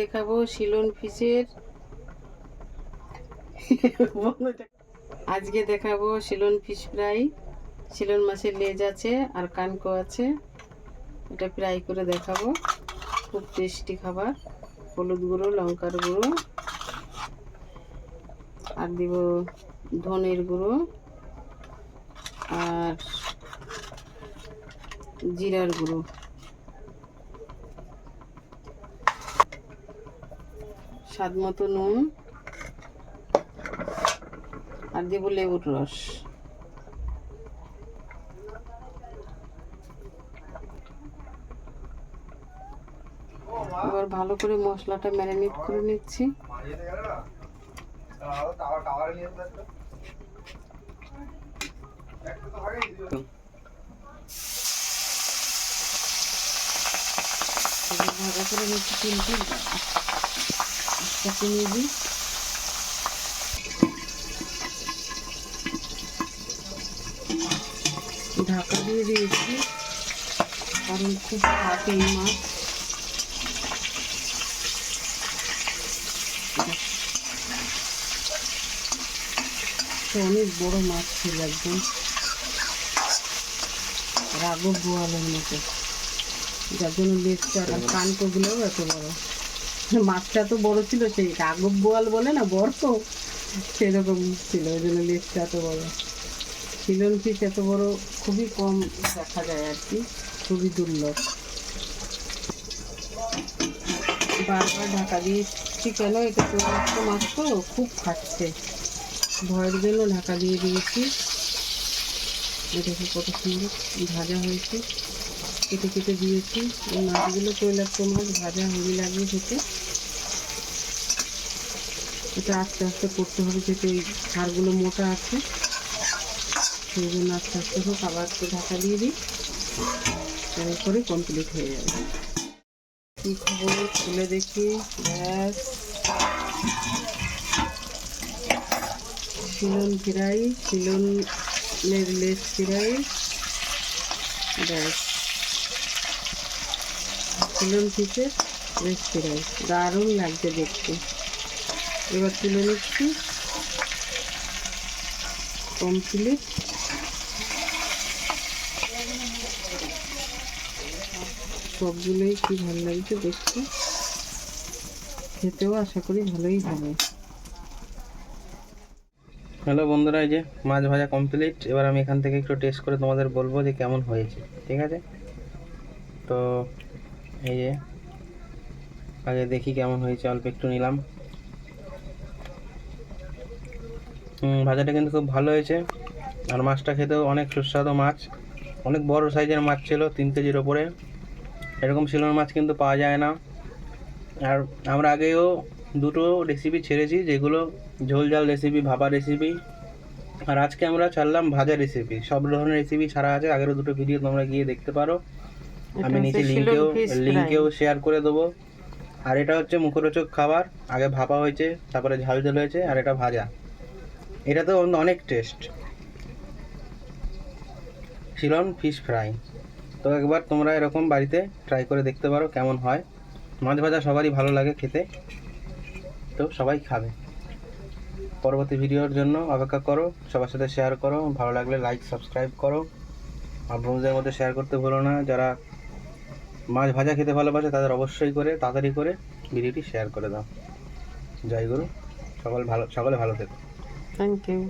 দেখাবো শিলন ফিশের আজকে দেখাবো শিলন ফিশ ফ্রাই। শিলন মাছের লেজ আছে আর কানকো আছে, এটা ফ্রাই করে দেখাবো। খুব টেস্টি খাবার। হলুদ গুঁড়ো, লঙ্কার গুঁড়ো, আর দিব ধনের গুঁড়ো আর জিরার গুঁড়ো, স্বাদ মতো নুন, আর দেব লেবুর রস। এবার ভালো করে মশলাটা ম্যারিনেট করে নিচ্ছি। ভালো করে নিচ্ছি, তিনটি নিয়ে দিই। ঢাকা দিয়ে দিয়েছি কারণ খুব থাকে এই মাছ। অনেক বড় মাছ ছিল, একদম রাঘব বোয়ালের মতো, যার জন্য লেজটা আর কানকোগুলোও এত বড়। মাছটা তো বড় ছিল, সেই রাঘব বোয়াল বলে না বড়, সেরকম ছিল, ওই জন্য লেজটা এত বড়। শিলন ফিশ এত বড় খুবই কম দেখা যায় আর কি, খুবই দুর্লভ। বারবার ঢাকা দিয়েছি কেন, এটা তো একটা মাছ তো খুব খাচ্ছে, ভয়ের জন্য ঢাকা দিয়ে দিয়েছি। দেখো কত সুন্দর ভাজা হয়েছে, কেটে কেটে দিয়েছি। এই মাছগুলো তৈলাক্ত মাছ, ভাজা হেভি লাগবে খেতে। এটা আস্তে আস্তে করতে হবে, যেহেতু এই হাড়গুলো মোটা আছে, সেই জন্য আস্তে আস্তে হোক। আবার একটু ঢাকা দিয়ে দিই, এরপরে কমপ্লিট হয়ে যাবে। কী খবর, খুলে দেখি। ব্যাস, শিলন ফ্রাই, শিলনের লেজ ফ্রাই, ব্যাস শিলন ফিশের লেজ ফ্রাই। দারুণ লাগছে দেখতে। এবার তুলে নিচ্ছি, কমপ্লিট। সবগুলোই কি ভালো লাগছে দেখতে, খেতেও আশা করি ভালোই হবে। হ্যালো বন্ধুরা, এই যে মাছ ভাজা কমপ্লিট। এবার আমি এখান থেকে একটু টেস্ট করে তোমাদের বলবো যে কেমন হয়েছে, ঠিক আছে? তো এই যে আগে দেখি কেমন হয়েছে, অল্প একটু নিলাম। ভাজাটা কিন্তু খুব ভালো হয়েছে, আর মাছটা খেতেও অনেক সুস্বাদু মাছ। অনেক বড় সাইজের মাছ ছিল, 3 কেজির ওপরে। এরকম শিলন মাছ কিন্তু পাওয়া যায় না। আর আমরা আগেও দুটো রেসিপি ছেড়েছি, যেগুলো ঝোল ঝাল রেসিপি, ভাপা রেসিপি। আর আজকে আমরা ছাড়লাম ভাজা রেসিপি। সব ধরনের রেসিপি ছাড়া আছে, আগেরও দুটো ভিডিও তোমরা গিয়ে দেখতে পারো, আমি নিচে লিঙ্কেও শেয়ার করে দেবো। আর এটা হচ্ছে মুখরোচক খাবার, আগে ভাপা হয়েছে, তারপরে ঝাল ঝাল হয়েছে, আর এটা ভাজা। এটা তো অনেক টেস্ট, শিলন ফিশ ফ্রাই। তো একবার তোমরা এরকম বাড়িতে ট্রাই করে দেখতে পারো কেমন হয়। মাছ ভাজা সবারই ভালো লাগে খেতে, তো সবাই খাবে। পরবর্তী ভিডিওর জন্য অপেক্ষা করো, সবার সাথে শেয়ার করো, ভালো লাগলে লাইক সাবস্ক্রাইব করো। আর বন্ধুদের মধ্যে শেয়ার করতে ভুলো না। যারা মাছ ভাজা খেতে ভালোবাসে তাদের অবশ্যই করে তাড়াতাড়ি করে ভিডিওটি শেয়ার করে দাও। জয় গুরু, সকলে ভালো থেকো। Thank you.